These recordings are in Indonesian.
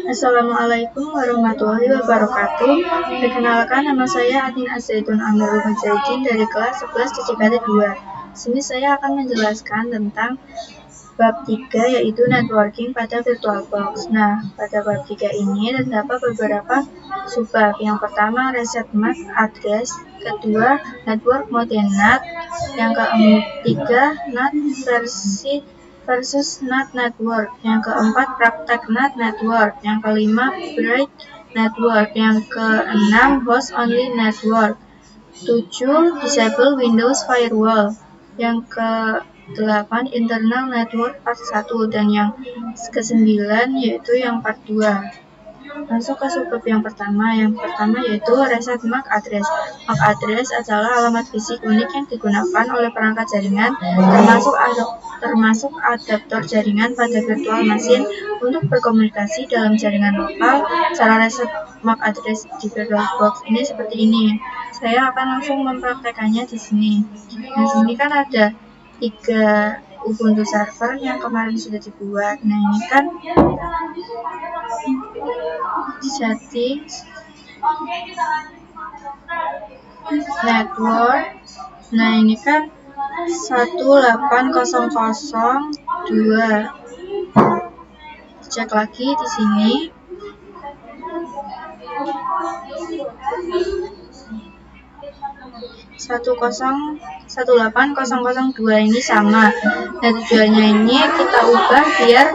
Assalamualaikum warahmatullahi wabarakatuh. Perkenalkan, nama saya Adin Azaitun Amirul Mujahidin dari kelas 11 DCKT 2. Sini saya akan menjelaskan tentang bab 3, yaitu networking pada VirtualBox. Nah, pada bab 3 ini terdapat beberapa subbab. Yang pertama, reset MAC address. Kedua, network mode NAT. Yang ketiga, NAT versus NAT network. Yang keempat, praktek NAT network. Yang kelima, break network. Yang keenam, host only network. 7, disable Windows firewall. Yang ke-8, internal network part 1. Dan yang ke-9 yaitu yang part 2. Masuk ke subbab yang pertama. Yang pertama yaitu reset MAC address. MAC address adalah alamat fisik unik yang digunakan oleh perangkat jaringan, termasuk adaptor jaringan pada virtual machine untuk berkomunikasi dalam jaringan lokal. Cara reset MAC address di VirtualBox ini seperti ini. Saya akan langsung mempraktekannya di sini. Di sini kan ada 3 Ubuntu server yang kemarin sudah dibuat. Nah, ini kan settings, network. Nah, ini kan 18002. Cek lagi di sini. 18002 ini sama. Nah, tujuannya ini kita ubah biar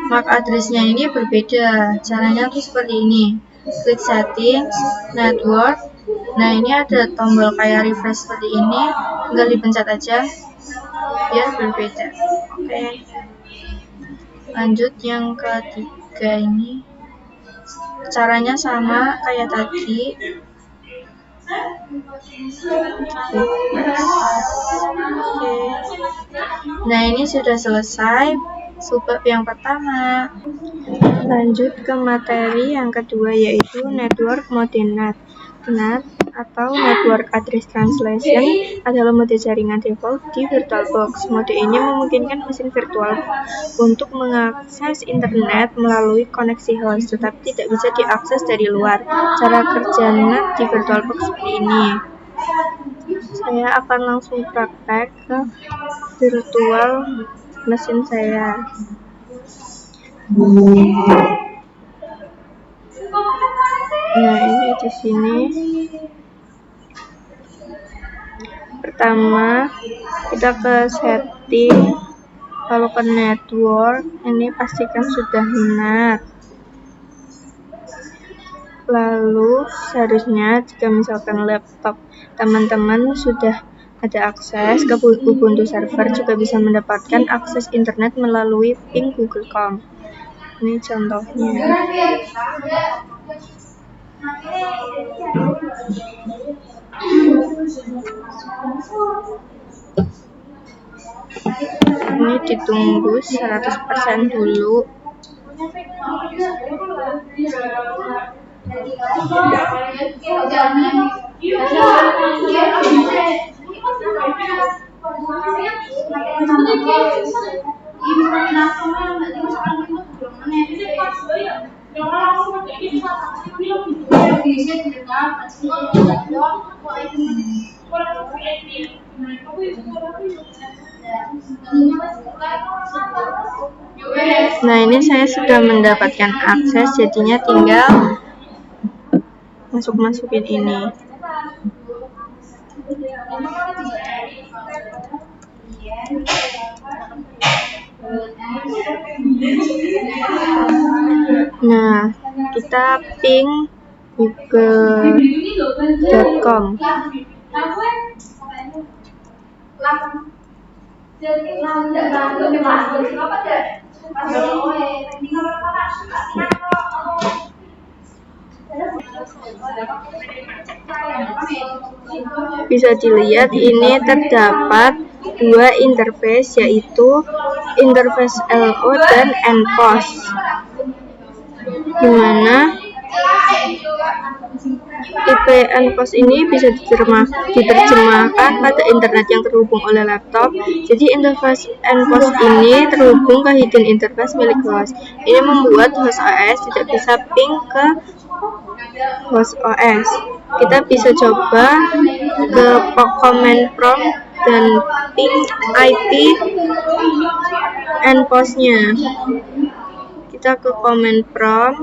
MAC address-nya ini berbeda. Caranya tuh seperti ini. Klik settings, network. Nah, ini ada tombol kayak refresh seperti ini. Tinggal dipencet aja biar berbeda. Oke. Lanjut yang ketiga ini. Caranya sama kayak tadi. Oke. Nah, ini sudah selesai subbab yang pertama. Lanjut ke materi yang kedua, yaitu network mode NAT. NAT atau Network Address Translation adalah mode jaringan default di VirtualBox. Mode ini memungkinkan mesin virtual untuk mengakses internet melalui koneksi host, tetapi tidak bisa diakses dari luar. Cara kerja NAT di VirtualBox seperti ini. Saya akan langsung praktek ke virtual mesin saya. Nah, ini di sini. Pertama, kita ke setting, lalu ke network. Ini pastikan sudah NAT. Lalu seharusnya jika misalkan laptop teman-teman sudah ada akses ke Ubuntu server, juga bisa mendapatkan akses internet melalui ping Google.com. Ini contohnya. Ini ditunggu 100% dulu. Nah, ini saya sudah mendapatkan akses, jadinya tinggal masukin ini. Nah, kita ping google.com. Bisa dilihat ini terdapat 2 interface, yaitu interface LO dan NPOS, dimana IP NPOS ini bisa diterjemahkan pada internet yang terhubung oleh laptop. Jadi interface NPOS ini terhubung ke hidden interface milik host. Ini membuat host OS tidak bisa ping ke host OS. Kita bisa coba ke command prompt dan ping IP NPOS-nya. Kita ke command prompt.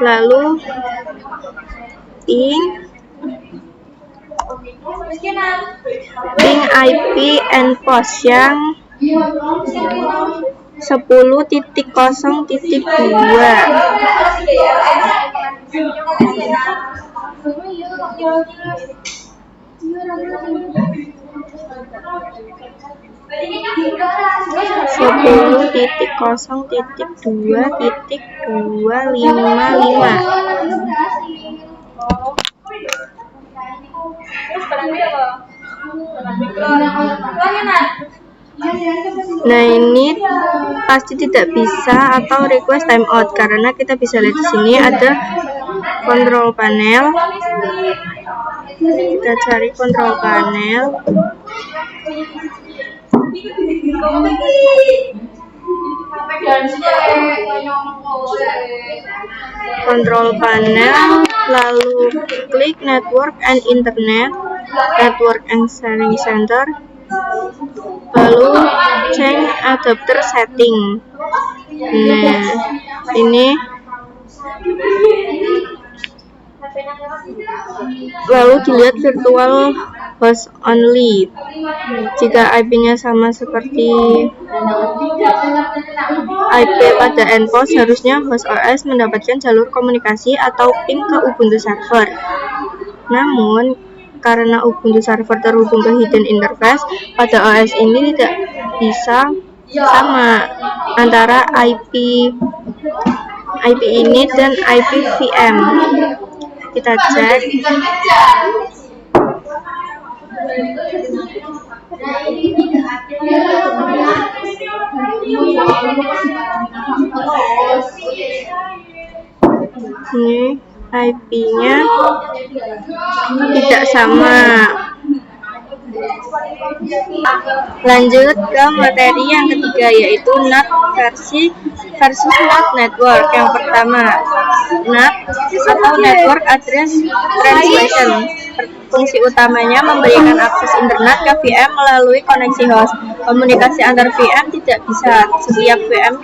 Lalu ping IP NPOS yang 10.0.2. Nah, ini pasti tidak bisa atau request timeout karena kita bisa lihat di sini ada control panel. Kita cari control panel. Control panel, lalu klik network and internet, network and sharing center, lalu change adapter setting. Nah, ini lalu dilihat virtual host only. Jika IP-nya sama seperti IP pada NPOS, harusnya host OS mendapatkan jalur komunikasi atau ping ke Ubuntu server. Namun, karena Ubuntu server terhubung ke hidden interface, pada OS ini tidak bisa sama antara IP ini dan IP VM. Kita cek. Ini IP-nya tidak sama. Lanjut ke materi yang ketiga, yaitu NAT versus NAT network. Yang pertama, NAT atau Network Address Translation. Fungsi utamanya memberikan akses internet ke VM melalui koneksi host. Komunikasi antar VM tidak bisa. Setiap VM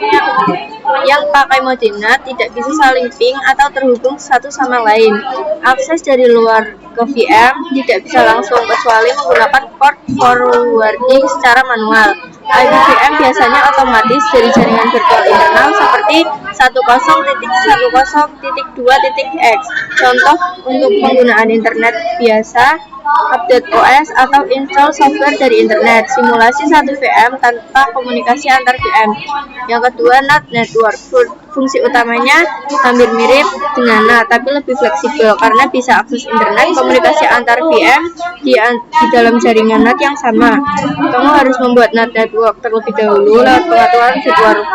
yang pakai mode NAT tidak bisa saling ping atau terhubung satu sama lain. Akses dari luar ke VM tidak bisa langsung kecuali menggunakan port forwarding secara manual. IP VM biasanya otomatis dari jaringan virtual internal seperti 10.10.2.x. Contoh untuk penggunaan internet biasa, update OS atau install software dari internet, simulasi satu VM tanpa komunikasi antar VM. Yang kedua, NAT network. Fungsi utamanya hampir mirip dengan NAT, tapi lebih fleksibel karena bisa akses internet komunikasi antar VM di dalam jaringan NAT yang sama. Kamu harus membuat NAT network terlebih dahulu lewat pengaturan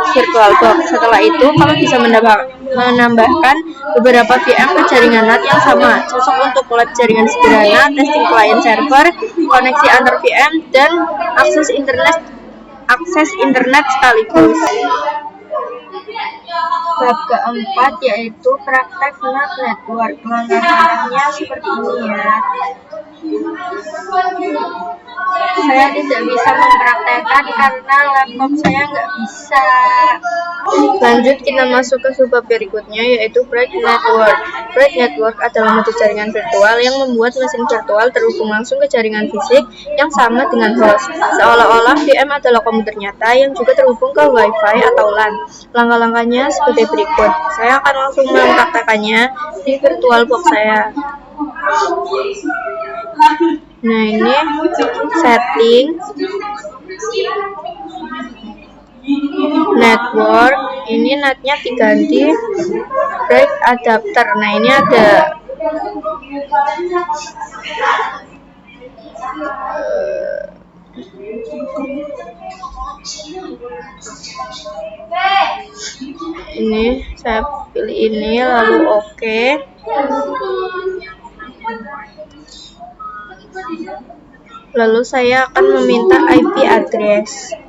VirtualBox. Setelah itu, kamu bisa menambahkan beberapa VM ke jaringan NAT yang sama, cocok untuk lab jaringan sederhana, testing client server, koneksi antar VM, dan akses internet sekaligus. Bab keempat yaitu praktek NAT network. Langkah-langkahnya seperti ini ya. Saya tidak bisa mempraktekkan karena laptop saya nggak bisa. Lanjut, kita masuk ke subbab berikutnya, yaitu Bright Network. Bright Network adalah modus jaringan virtual yang membuat mesin virtual terhubung langsung ke jaringan fisik yang sama dengan host, seolah-olah VM adalah komputer nyata yang juga terhubung ke Wi-Fi atau LAN. Langkah-langkahnya sebagai berikut. Saya akan langsung mempraktekannya di VirtualBox saya. Nah, ini setting network, ini NAT-nya diganti bright adapter. Nah, ini ada Ini saya pilih ini, lalu oke. Lalu saya akan meminta IP address.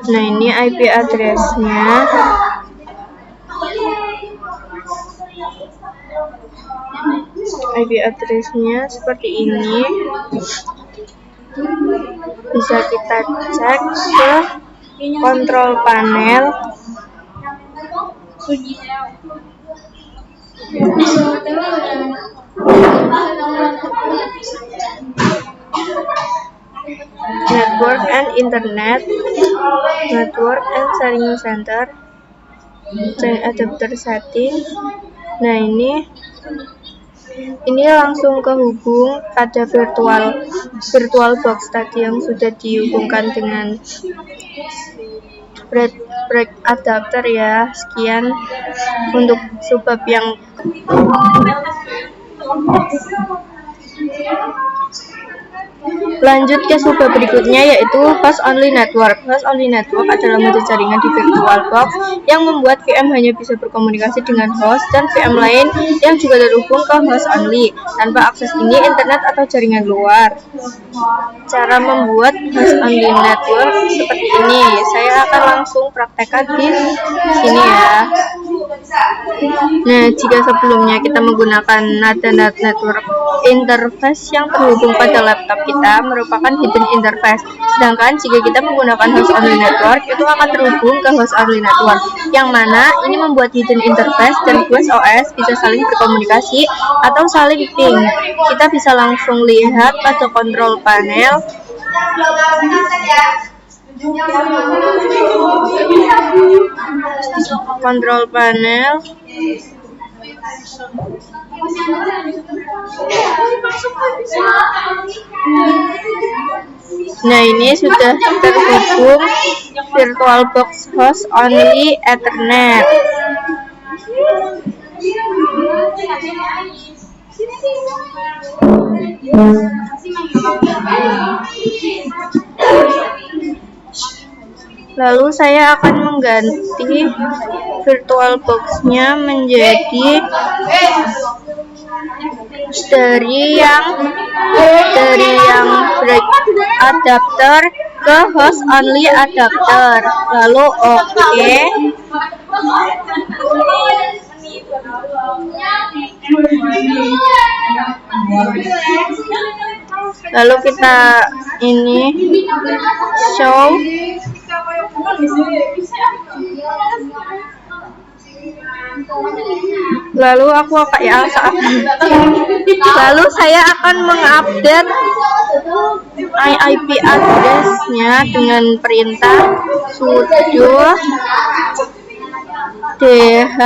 Nah, ini IP address-nya. IP address-nya seperti ini. Bisa kita cek ke kontrol panel. Network and Internet, Network and Sharing Center, Change Adapter Setting. Nah, ini langsung kehubung pada virtual box tadi yang sudah dihubungkan dengan break adapter ya. Sekian untuk subbab yang lanjut ke subbab berikutnya, yaitu host only network. Host only network adalah mode jaringan di virtual box yang membuat VM hanya bisa berkomunikasi dengan host dan VM lain yang juga terhubung ke host only tanpa akses ini internet atau jaringan luar. Cara membuat host only network seperti ini. Saya akan langsung praktekkan di sini ya. Nah, jika sebelumnya kita menggunakan NAT network interface yang terhubung pada laptop kita merupakan hidden interface. Sedangkan jika kita menggunakan host only network, itu akan terhubung ke host only network, yang mana ini membuat hidden interface dan host OS bisa saling berkomunikasi atau saling ping. Kita bisa langsung lihat pada kontrol panel. Kontrol panel. Nah, ini sudah terhubung virtual box host only Ethernet. Lalu saya akan mengganti virtual box-nya menjadi dari yang break adapter ke host only adapter. Lalu oke. Lalu kita ini show. Lalu saya akan mengupdate IP address-nya dengan perintah sudo dh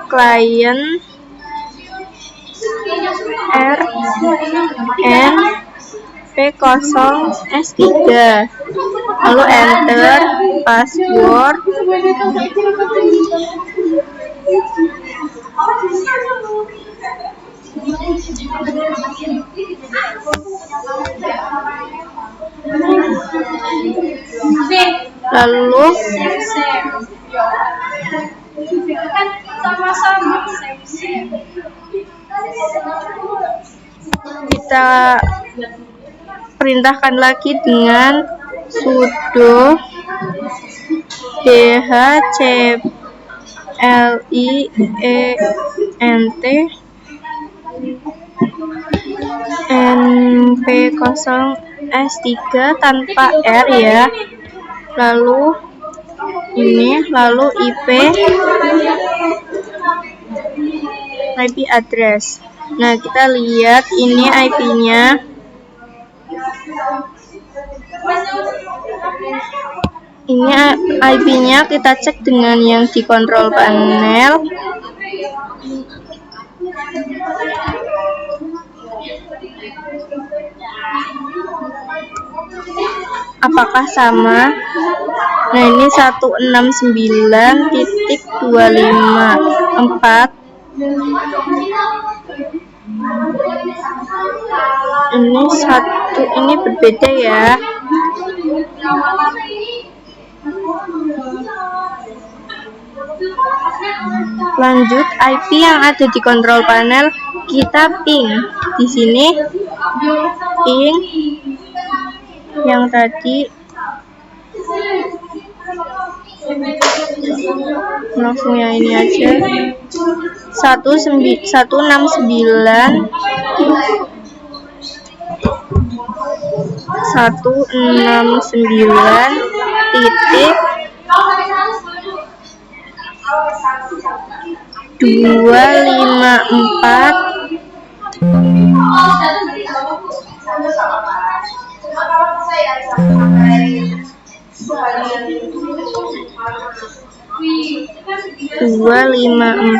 client rn p0s3, lalu enter password. Lalu kita perintahkan lagi dengan sudo dhclient np0s3 tanpa r ya. Lalu IP address. Nah, kita lihat ini IP-nya. Ini IP-nya kita cek dengan yang di kontrol panel. Apakah sama? Nah, ini 169.254. Ini berbeda ya. Lanjut, IP yang ada di kontrol panel kita ping. Di sini ping yang tadi, langsung yang ini aja, 169.254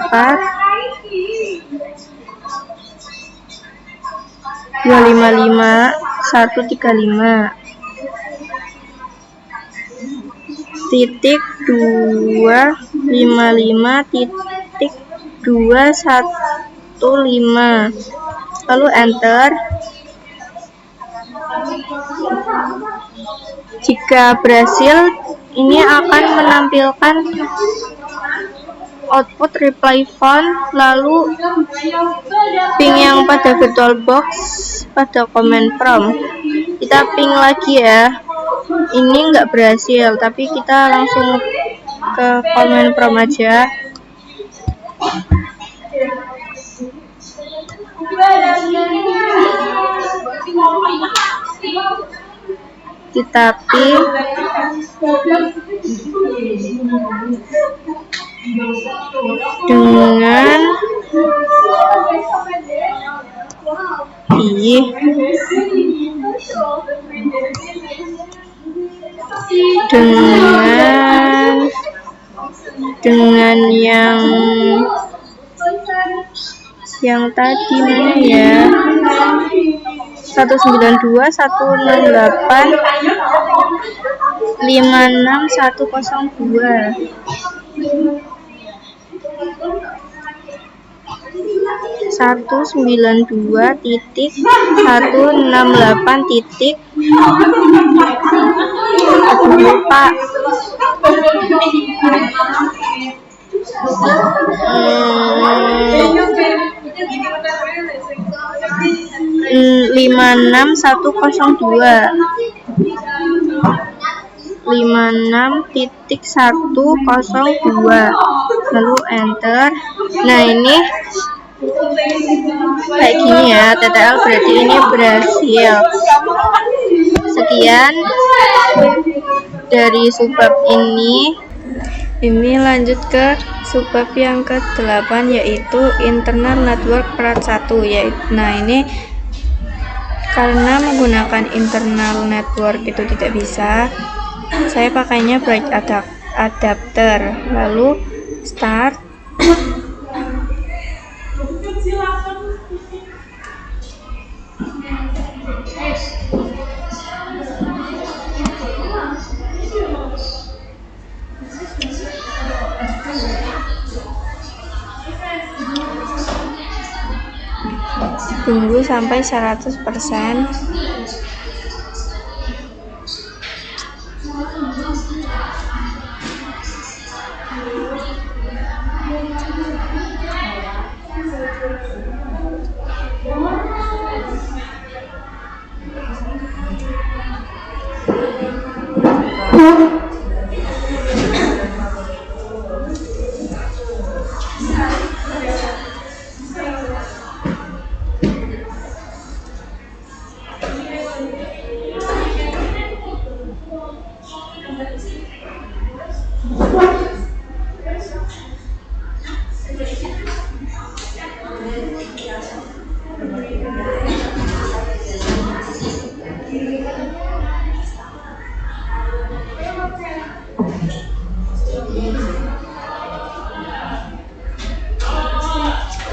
255 titik 255.215, lalu enter. Jika berhasil, ini akan menampilkan output reply found, lalu ping yang pada virtualbox pada command prompt. Kita ping lagi ya. Ini nggak berhasil, tapi kita langsung ke command prompt aja. Kita ping dengan yang tadi mana ya, 192.168.56102. Satu 192.168. Lupa. 56102. 56.102, lalu enter. Nah, ini kayak gini ya, TTL berarti ini berhasil. Sekian dari subbab ini. Ini lanjut ke subbab yang ke-8, yaitu internal network part 1. Nah, ini karena menggunakan internal network itu tidak bisa, saya pakainya bright adapter, lalu start. Tunggu sampai 100%.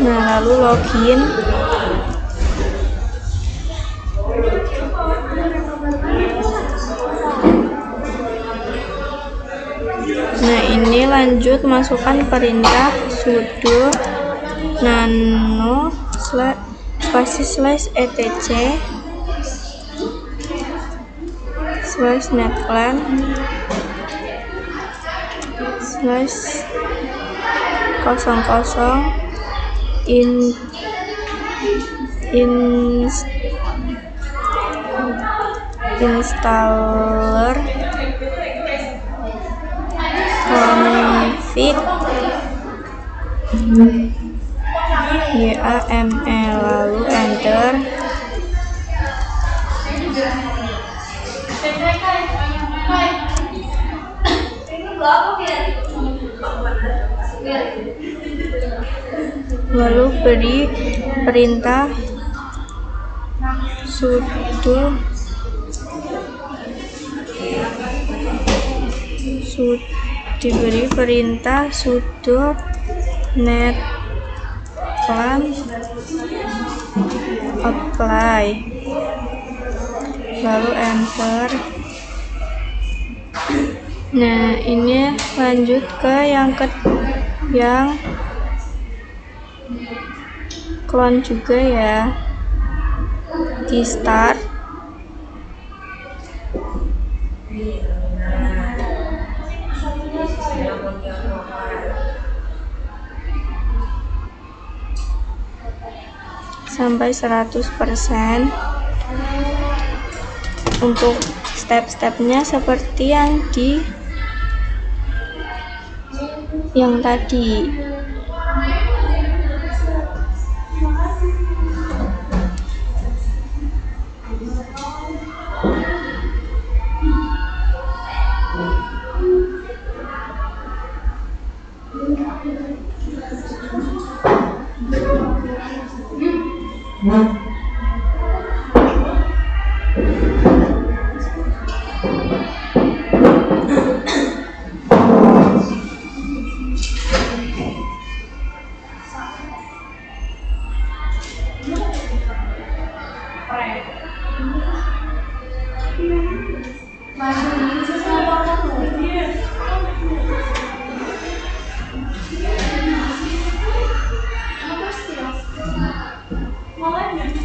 Nah, lalu login. ini lanjut masukkan perintah sudo nano /etc /netplan installer config YAML, lalu enter. Lalu beri perintah diberi perintah sudo netplan apply, lalu enter. Nah, ini lanjut ke yang clone juga ya, di start. Sampai 100%. Untuk step-stepnya seperti yang tadi.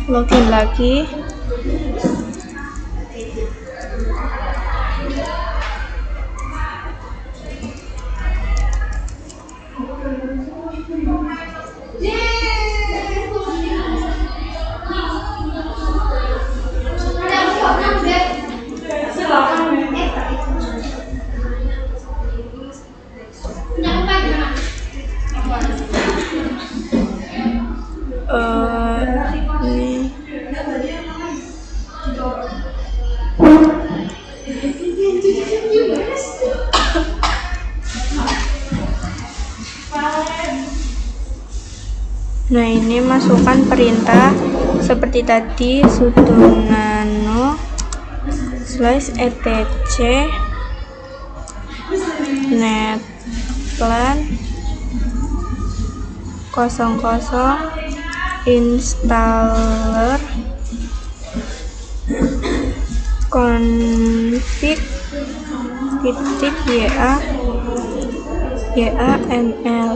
Login lagi. Nah, ini masukkan perintah seperti tadi, sudo nano /etc netplan 00 installer config YAML.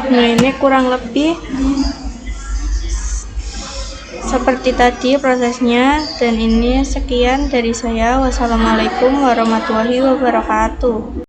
Nah, ini kurang lebih seperti tadi prosesnya, dan ini sekian dari saya. Wassalamualaikum warahmatullahi wabarakatuh.